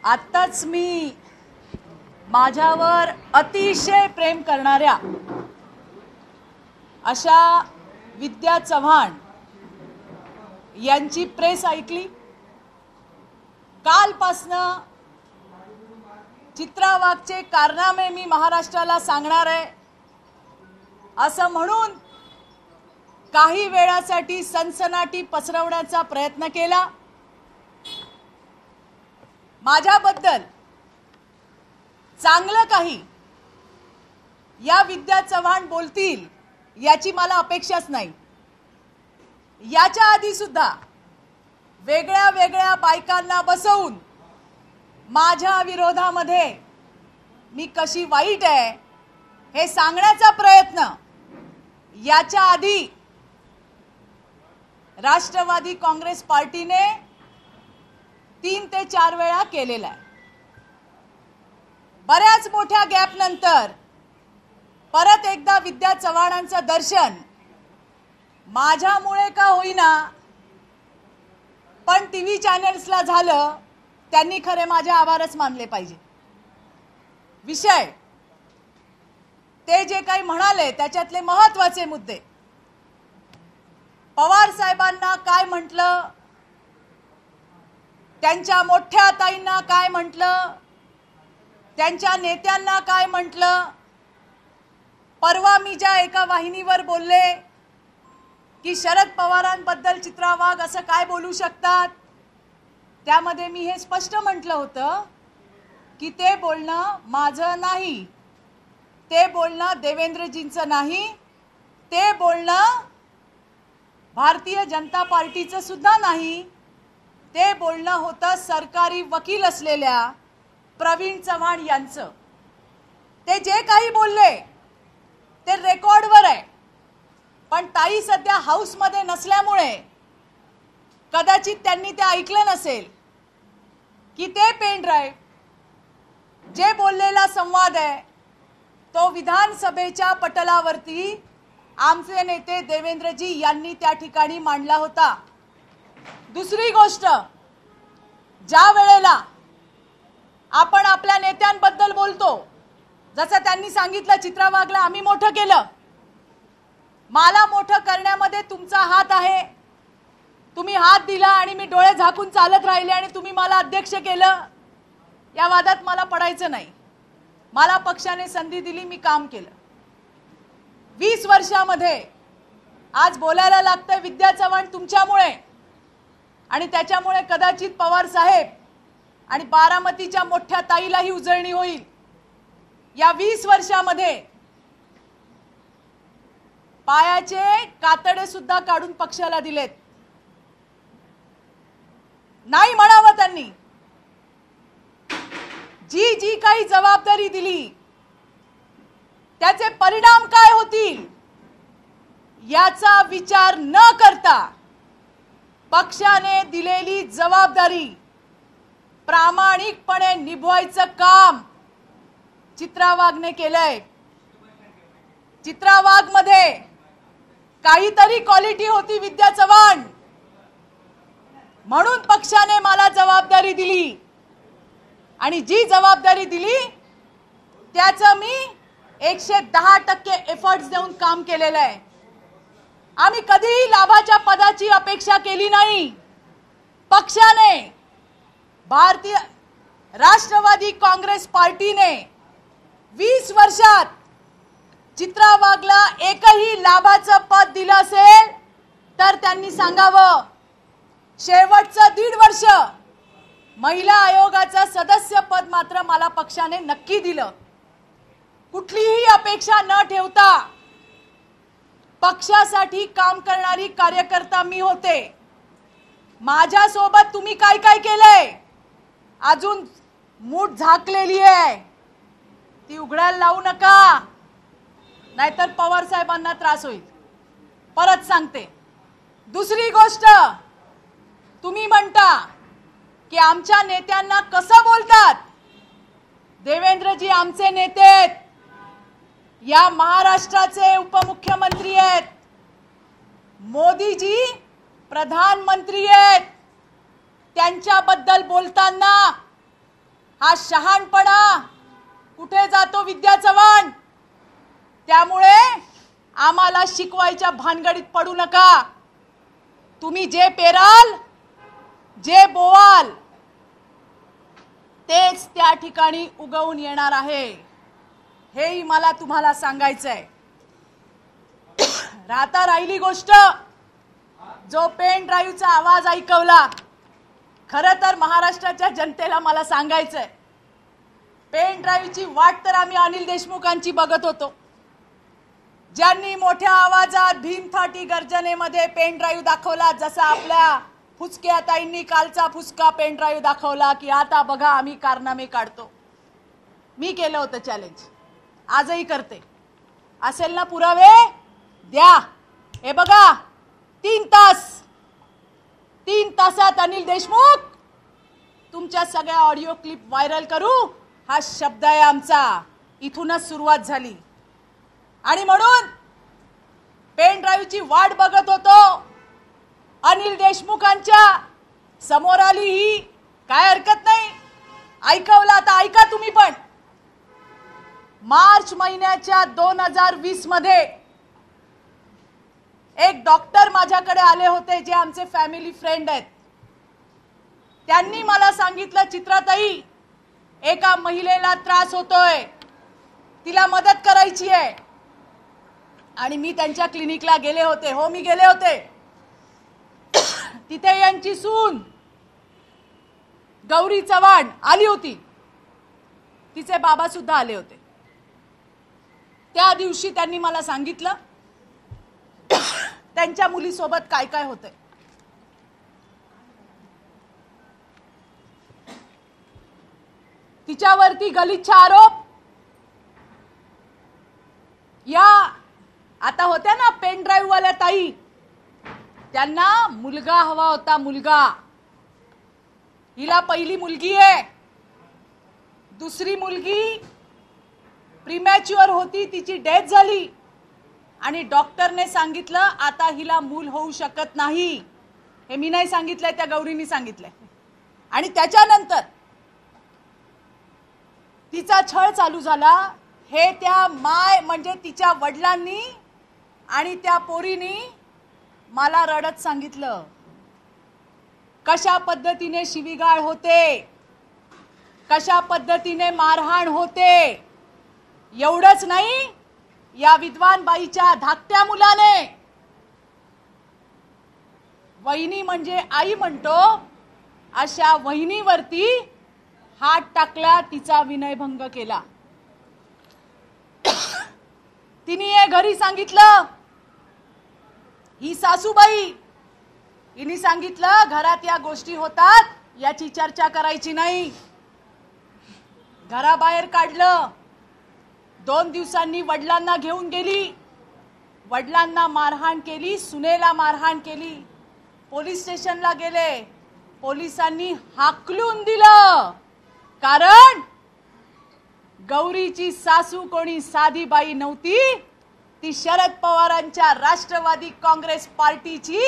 आत्ताच मी माझ्यावर अतिशय प्रेम करणाऱ्या अशा विद्या चव्हाण यांची प्रेस ऐकली। कालपासनं चित्रा वाघचे कारनामे मी महाराष्ट्राला सांगणार आहे असं म्हणून काही वेळासाठी सनसनाटी पसरवण्याचा प्रयत्न केला। माझ्याबद्दल चांगलं काही या विद्या चव्हाण बोलतील याची मला अपेक्षाच नाही। याच्या आधी सुद्धा वेगळ्या वेगळ्या बायकांना बसवून माझ्या विरोधामध्ये मी कशी वाईट आहे हे सांगण्याचा प्रयत्न याच्या आधी राष्ट्रवादी काँग्रेस पार्टीने 3 ते 4 वेळा केलेला आहे। बऱ्याच मोठ्या गॅप नंतर परत एकदा विद्या चव्हाणांचं दर्शन माझ्यामुळे का होईना पण टीव्ही चॅनल्सला झालं। त्यांनी खरे माझे आभारच मानले पाहिजे। विषय ते जे काही म्हणाले त्याच्यातले महत्त्वाचे मुद्दे, पवार साहेबांना काय म्हटलं, त्यांच्या मोठ्या ताईंना काय म्हटलं, त्यांच्या नेत्यांना काय म्हटलं। परवा मी ज्या एका वाहिनीवर बोलले की शरद पवारांबद्दल चित्रा वाघ असं काय बोलू शकतात, त्यामध्ये मी हे स्पष्ट म्हटलं होतं की ते बोलणं माझं नाही, ते बोलणं देवेंद्रजींचं नाही, ते बोलणं भारतीय जनता पार्टीचं सुद्धा नाही, ते बोलणं होतं सरकारी वकील असलेल्या प्रवीण चव्हाण यांचं। ते जे काही बोलले ते रेकॉर्डवर आहे, पण ताई सध्या हाऊसमध्ये नसल्यामुळे कदाचित त्यांनी ते ऐकलं नसेल की ते पेन ड्राइव्ह जे बोललेला संवाद आहे तो विधानसभेच्या पटलावरती आमचे नेते देवेंद्रजी यांनी त्या ठिकाणी मांडला होता। दुसरी गोष्ट, ज्या वेळेला आपण आपल्या नेत्यांबद्दल बोलतो, जसं त्यांनी सांगितलं चित्रा वाघला आम्ही मोठं केलं, मला मोठं करण्यामध्ये तुमचा हात आहे। तुम्ही हात दिला आणि मी डोळे झाकून चालत राहिले आणि तुम्ही मला अध्यक्ष केलं, या वादात मला पडायचं नाही। मला पक्षाने संधी दिली, मी काम केलं। 20 वर्षामध्ये आज बोलायला लागतंय विद्या चव्हाण तुमच्यामुळे, आणि त्याच्यामुळे कदाचित पवार साहेब आणि बारामतीच्या मोठ्या ताईलाही उजळणी होईल। या 20 वर्षामध्ये पायाचे कातडे सुद्धा काढून पक्षाला दिलेत। नाही म्हणावं त्यांनी, जी जी काही जबाबदारी दिली त्याचे परिणाम काय होतील याचा विचार न करता पक्षाने दिलेली जबाबदारी प्रामाणिकपणे निभवायचं काम चित्रा वाघने केलंय। चित्रा वाघ मध्ये काहीतरी क्वालिटी होती विद्या चव्हाण, म्हणून पक्षाने मला जबाबदारी दिली, आणि जी जबाबदारी दिली त्याचं मी 110% एफर्ट्स देऊन काम केलेलं आहे। आम्ही कधीही लाभाच्या पदाची अपेक्षा केली नाही। पक्षाने, भारतीय राष्ट्रवादी काँग्रेस पार्टीने 20 वर्षात चित्रा वाघला एकही लाभाचं पद दिलं असेल तर त्यांनी सांगावं। शेवटचं 1.5 वर्ष महिला आयोगाचं सदस्य पद मात्र मला पक्षाने नक्की दिलं। कुठलीही अपेक्षा न ठेवता पक्षासाठी काम करणारी कार्यकर्ता मी होते। माझ्या सोबत तुम्ही काय काय केलंय, अजून मूठ झाकलेली आहे, ती उघडायला लावू नका, नाहीतर पवार साहेबांना त्रास होईल। परत सांगते। दुसरी गोष्ट, तुम्ही म्हणता की आमच्या नेत्यांना कसं बोलतात। देवेंद्रजी आमचे नेते आहेत, या महाराष्ट्राचे उपमुख्यमंत्री आहेत, मोदीजी प्रधानमंत्री आहेत, त्यांच्याबद्दल बोलताना हा शहाणपणा कुठे जातो विद्या चव्हाण? त्यामुळे आम्हाला शिकवायच्या भानगडीत पडू नका। तुम्ही जे पेराल, जे बोवाल, तेच त्या ठिकाणी उगवून येणार आहे, हेही मला तुम्हाला सांगायचंय। राहता राहिली गोष्ट, जो पेन ड्राईव्हचा आवाज ऐकवला, खरं तर महाराष्ट्राच्या जनतेला मला सांगायचंय, पेन ड्राईव्हची वाट तर आम्ही अनिल देशमुखांची बघत होतो, ज्यांनी मोठ्या आवाजात भीमथाटी गर्जनेमध्ये पेन ड्राईव्ह दाखवला। जसा आपल्या फुसक्या ताईंनी कालचा फुसका पेन ड्राईव्ह दाखवला की आता बघा आम्ही कारनामे काढतो। मी केलं होतं चॅलेंज, आजही करते। असेल ना पुरावे, द्या। हे बघा, 3 तासात अनिल देशमुख तुमच्या सगळ्या ऑडिओ क्लिप व्हायरल करू, हा शब्द आहे आमचा। इथूनच सुरुवात झाली आणि म्हणून पेन ड्राईव्हची वाट बघत होतो। अनिल देशमुखांच्या समोर आली ही, काय हरकत नाही, ऐकवला आता ऐका तुम्ही पण। मार्च महिन्याच्या 2020 मध्ये एक डॉक्टर माझ्याकडे आले होते, जे आमचे फॅमिली फ्रेंड आहेत। त्यांनी मला सांगितलं, चित्राताई एका महिलेला त्रास होतोय, तिला मदत करायची आहे। आणि मी त्यांच्या क्लिनिकला गेले होते। हो, मी गेले होते। तिथे यांची सून गौरी चव्हाण आली होती, तिचे बाबा सुद्धा आले होते। त्या दिवशी त्यांनी मला सांगितलं त्यांच्या मुलीसोबत काय काय होतंय। तिच्यावरती गलिच्छ आरोप, या आता होत्या ना पेन ड्राईव्ह वाल्या ताई, त्यांना मुलगा हवा होता, मुलगा। हिला पहिली मुलगी आहे, दुसरी मुलगी प्रीमॅच्युअर होती, तिची डेथ झाली आणि डॉक्टरने सांगितलं आता हिला मूल होऊ शकत नाही। हे मी नाही सांगितलंय, त्या गौरीनी सांगितलंय। आणि त्याच्यानंतर तिचा छळ चालू झाला। हे त्या माय म्हणजे तिच्या वडिलांनी आणि त्या पोरीनी मला रडत सांगितलं, कशा पद्धतीने शिवीगाळ होते, कशा पद्धतीने मारहाण होते। एवढंच नाही, या विद्वान बाईच्या धाकट्या मुलाने, वहिनी म्हणजे आई म्हणतो, अशा वहिनीवरती हात टाकला, तिचा विनयभंग केला। तिने हे घरी सांगितलं, ही सासूबाई हिने सांगितलं घरात या गोष्टी होतात, याची चर्चा करायची नाही। घराबाहेर काढलं। 2 दिवसांनी वडिलांना घेऊन गेली, वडिलांना मारहाण केली, सुनेला मारहाण केली। पोलीस स्टेशनला गेले, पोलिसांनी हाकलून दिलं, कारण गौरीची सासू कोणी साधी बाई नव्हती, ती शरद पवारांच्या राष्ट्रवादी काँग्रेस पार्टीची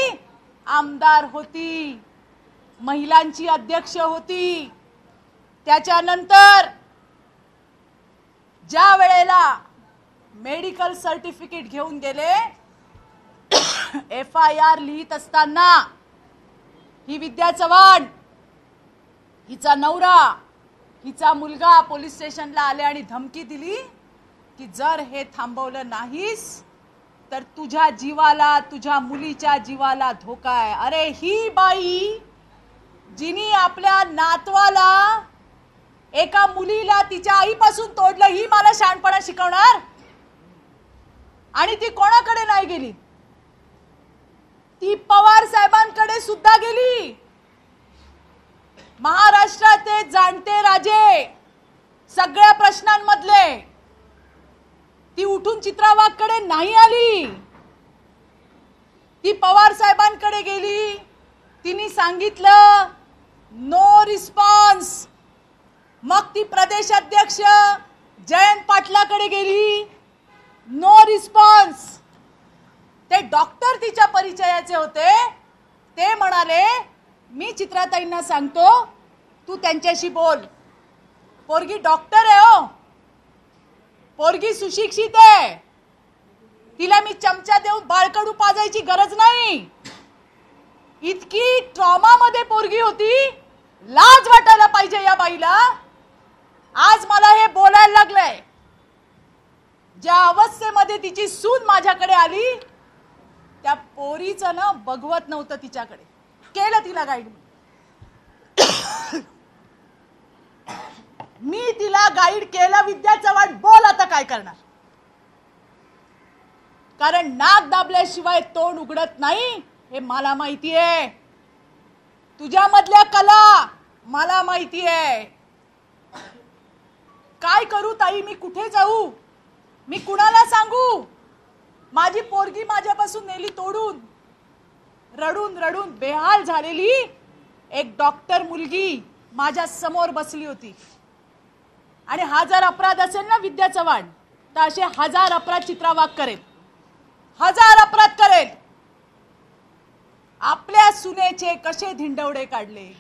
आमदार होती, महिलांची अध्यक्ष होती। त्याच्यानंतर ज्या वेळेला मेडिकल सर्टिफिकेट घेऊन गेले, FIR लिहित असताना ही विद्या चव्हाण, हिचा नवरा, हिचा मुलगा पोलीस स्टेशनला आले आणि धमकी दिली की जर हे थांबवलं नाहीस तर तुझ्या जीवाला, तुझ्या मुलीच्या जीवाला धोका आहे। अरे ही बाई जिनी आपल्या नातवाला, एका मुलीला तिच्या आईपासून तोडलं, ही मला शहाणपणा शिकवणार? आणि ती कोणाकडे नाही गेली, ती पवार साहेबांकडे सुद्धा गेली। महाराष्ट्राचे जाणते राजे, सगळ्या प्रश्नांमधले, ती उठून चित्रा वाघकडे नाही आली, ती पवार साहेबांकडे गेली। तिने सांगितलं नो रिस्पॉन्स। मग ती प्रदेश अध्यक्ष जयंत पाटलाकडे गेली, नो रिस्पॉन्स। ते डॉक्टर तिच्या परिचयाचे होते, ते म्हणाले मी चित्राताईंना सांगतो, तू त्यांच्याशी बोल। पोरगी डॉक्टर आहे हो, पोरगी सुशिक्षित आहे, तिला मी चमचा देऊन बाळकडू पाजायची गरज नाही. इतकी ट्रॉमा मध्ये पोरगी होती, लाज वाटायला पाहिजे या बाईला. आज मला हे बोलायला लागलंय. ज्या अवस्थेमध्ये तिची सून माझ्याकडे आली, त्या पोरीचं ना बघवत नव्हतं तिच्याकडे. केलं तिला गाईड. मी तिला गाईड केलं. विद्या चव्हाण बोल आता काय करणार, कारण नाक दाबल्याशिवाय तोंड उघडत नाही हे मला माहिती आहे. तुझ्या मधल्या कला मला माहिती आहे. काय करू ताई, मी कुठे जाऊ, मी कुणाला सांगू. माझी पोरगी माझ्यापासून नेली तोडून. रडून रडून बेहाल झालेली एक डॉक्टर मुलगी माझ्या समोर बसली होती. आणि हा जर अपराध असेल ना विद्या चव्हाण, तर असे 1000 अपराध चित्रा वाघ करेल, 1000 अपराध करेल. आपल्या सुनेचे कसे धिंडवडे काढले.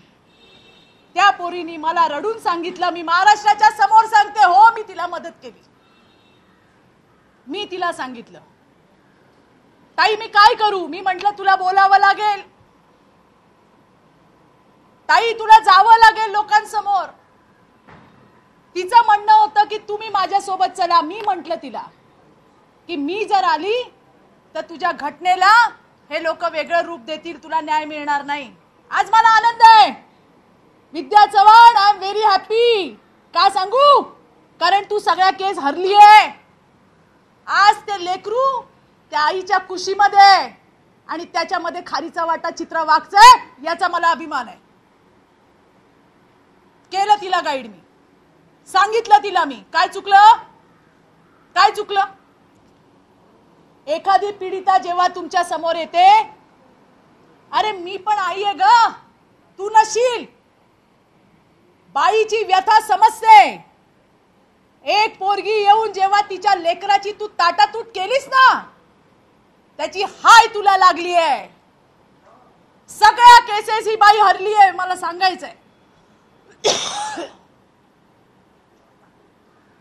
त्या पोरीनी मला रडून सांगितलं, मी महाराष्ट्राच्या समोर सांगते, हो मी तिला मदत केली. मी तिला सांगितलं, ताई मी काय करू. मी म्हंटल तुला बोलावं लागेल ताई, तुला जावं लागेल लोकांसमोर. तिचं म्हणणं होतं की तुम्ही माझ्यासोबत चला. मी म्हंटल तिला की मी जर आली तर तुझ्या घटनेला हे लोक वेगळं रूप देतील, तुला न्याय मिळणार नाही. आज मला आनंद आहे Vidya Chavan, I am very happy. का सांगू, कारण तू सगळ्या केस हरली आहे. आज ते लेकरू त्या आईच्या कुशीमध्ये आणि त्याच्यामध्ये खारीचा वाटा चित्रा वाघचा आहे, याचा मला अभिमान आहे. केलं तिला गाईड, मी सांगितलं तिला मी काय चुकलं, काय चुकलं. एखादी पीडिता जेव्हा तुमच्या समोर येते, अरे मी पण आई आहे ग, तू नशील. बाईची व्यथा समजते. एक पोरगी येऊन जेव्हा तिच्या लेकराची तू ताटातूट केलीस ना, त्याची हाय तुला लागली आहे. सगळ्या केसेस ही बाई हरली आहे, मला सांगायचंय.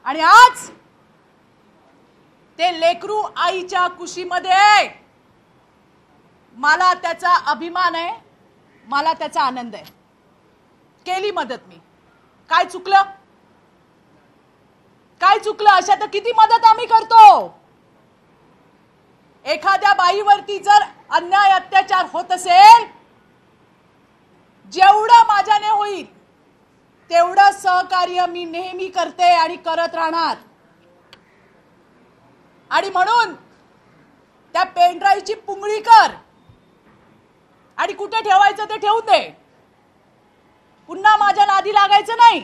आणि आज ते लेकरू आईच्या कुशीमध्ये, मला त्याचा अभिमान आहे, मला त्याचा आनंद आहे. केली मदत मी. काय चुकलं, काय चुकलं. अशा तर किती मदत आम्ही करतो. एखाद्या बाईवरती जर अन्याय अत्याचार होत असेल, जेवढं माझ्याने होईल तेवढं सहकार्य मी नेहमी करते आणि करत राहणार. आणि म्हणून त्या पेनड्राईव्हची पुंगळी कर आणि कुठे ठेवायचं ते ठेवून दे. पुन्हा माझ्या नादी लागायचं नाही.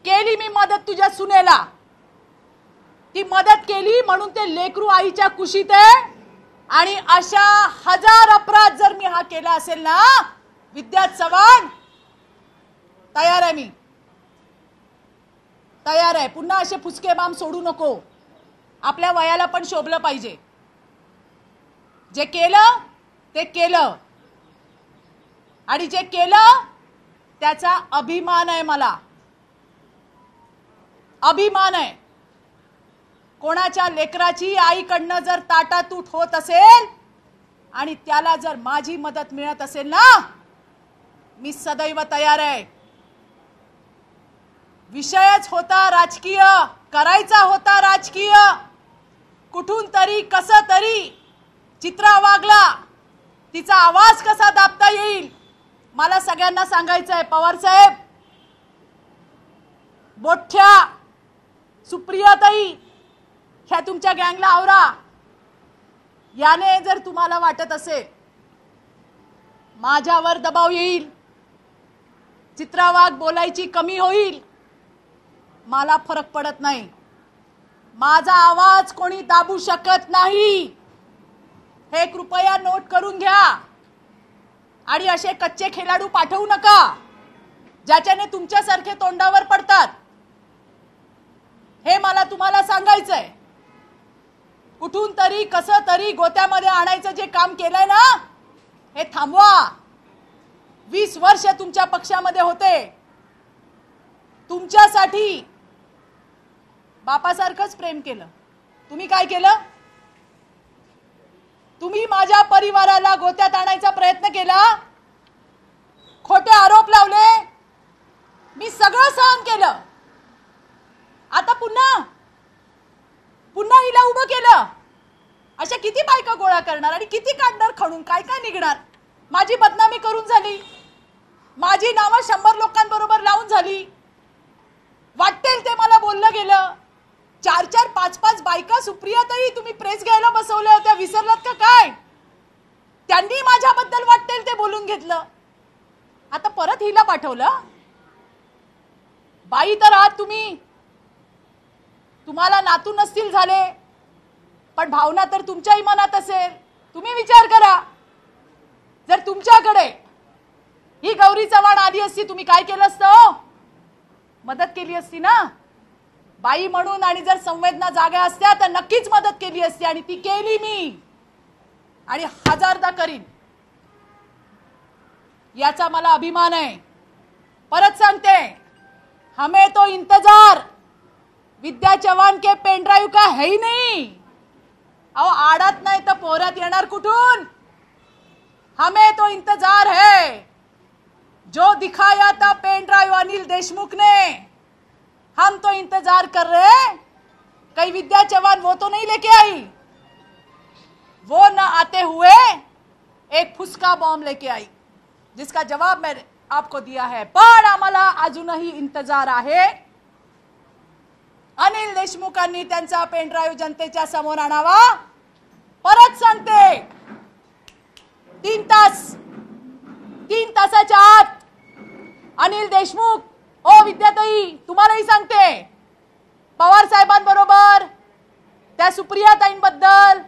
केली मी मदत तुझ्या सुनेला, ती मदत केली म्हणून ते लेकरू आईच्या कुशीत आहे. आणि अशा 1000 अपराध जर मी हा केला असेल ना विद्या चव्हाण, तयार आहे मी, तयार आहे. पुन्हा असे फुसके बाम सोडू नको. आपल्या वयाला पण शोभलं पाहिजे. जे केलं ते केलं, आणि जे केलं त्याचा अभिमान आहे मला, अभिमान आहे. कोणाच्या लेकराची आईकडनं जर ताटातूट होत असेल आणि त्याला जर माझी मदत मिळत असेल ना, मी सदैव तयार आहे. विषयच होता राजकीय, करायचा होता राजकीय. कुठून तरी कसं तरी चित्रा वाघला तिचा आवाज कसा दाबता येईल, मला सगळ्यांना सांगायचं आहे. पवार साहेब, बोठ्या, सुप्रियाताई, ह्या तुमच्या गँगला आवरा. याने जर तुम्हाला वाटत असेल माझ्यावर दबाव येईल, चित्रा वाघ बोलायची कमी होईल, मला फरक पडत नाही. माझा आवाज कोणी दाबू शकत नाही, हे कृपया नोट करून घ्या. आणि असे कच्चे खेळाडू पाठवू नका ज्याच्याने तुमच्यासारखे तोंडावर पडतात. हे मला तुम्हाला सांगायचंय. कुठून तरी कसं तरी गोत्यामध्ये आणायचं जे काम केलंय ना, हे थांबवा. 20 वर्ष तुमच्या पक्षामध्ये होते, तुमच्या तुमच्यासाठी बापासारखंच प्रेम केलं. तुम्ही काय केलं? तुम्ही माझ्या परिवाराला गोत्यात आणायचा प्रयत्न केला, खोटे आरोप लावले, मी सगळं सहन केलं. आता पुन्हा हिला उभं केलं. अशा किती बायका गोळा करणार आणि किती काढणार खणून? काय काय निघणार? माझी बदनामी करून झाली, माझी नावं 100 लोकांबरोबर लावून झाली. वाटेल ते मला बोललं गेलं. 4-4, 5-5 बायका सुप्रियाताई तुम्ही प्रेस घ्यायला बसवल्या होत्या, विसरलात का काय? त्यांनी माझ्याबद्दल वाटेल ते बोलून घेतलं. आता परत हिला पाठवलं. बाई तर आहात तुम्ही, तुम्हाला नातू नसतील झाले, पण भावना तर तुमच्याही मनात असेल. तुम्ही विचार करा, जर तुमच्याकडे ही गौरी चव्हाण आली असती, तुम्ही काय केलं असतं? मदत केली असती ना बाई म्हणून. आणि जर संवेदना जाग्या असत्या तर नक्कीच मदत केली असती, आणि ती केली मी, आणि 1000दा करीन. याचा मला अभिमान आहे. परत सांगते, हमें तो इंतजार विद्या चव्हाण के पेन ड्राइव का है ही नहीं. अहो आडत नाही तर पोरात येणार कुठून? हमें तो इंतजार है. जो दिखाया था पेन ड्राइव अनिल देशमुख ने, हम तो इंतजार कर रहे हैं. कहीं विद्या चव्हाण वो तो नहीं लेके आई, वो न आते हुए एक फुसका बॉम्ब लेके आई, जिसका जवाब मैंने आपको दिया है. पण आम्हाला अजूनही इंतजार आहे. अनिल देशमुखांनी त्यांचा पेन ड्राइव्ह जनतेच्या समोर आणावा. परत सांगते, 3 तासाच्या आत अनिल देशमुख, ओ विद्याताई तुम्हालाही सांगते, पवार साहेबांबरोबर, त्या सुप्रियाताईंबद्दल,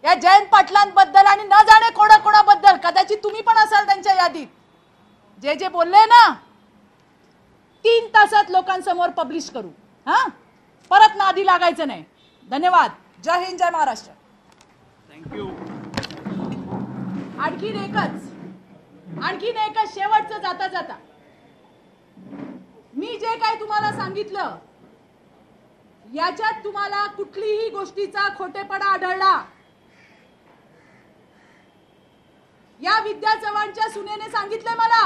या जयंत पाटलांबद्दल, आणि न जाणे कोणाकोणाबद्दल, कदाचित तुम्ही पण असाल त्यांच्या यादीत, जे जे बोलले ना, 3 तासात लोकांसमोर पब्लिश करू. हा, परत नादी लागायचं नाही. धन्यवाद. जय हिंद, जय महाराष्ट्र. थँक्यू. आणखीन एकच शेवटचं जाता जाता, मी जे काय तुम्हाला सांगितलं याच्यात तुम्हाला कुठलीही गोष्टीचा खोटेपणा आढळला, या विद्या चव्हाणच्या सुनेने सांगितलंय मला.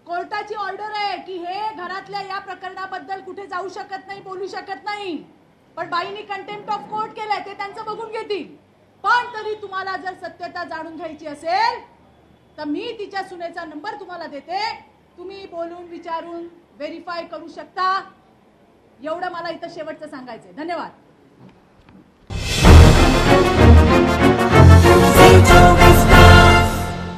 कोर्टाची ऑर्डर आहे की हे घरातल्या या प्रकरणाबद्दल कुठे जाऊ शकत नाही, बोलू शकत नाही. पण बाईंनी कंटेम्प्ट ऑफ कोर्ट केलंय, ते त्यांचं बघून घेतील. पण तरी तुम्हाला जर सत्यता जाणून घ्यायची असेल तर मी तिच्या सुनेचा नंबर तुम्हाला देते. तुम्ही बोलून विचारून व्हेरीफाय करू शकता. एवढं मला इथं शेवटचं सांगायचंय. धन्यवाद.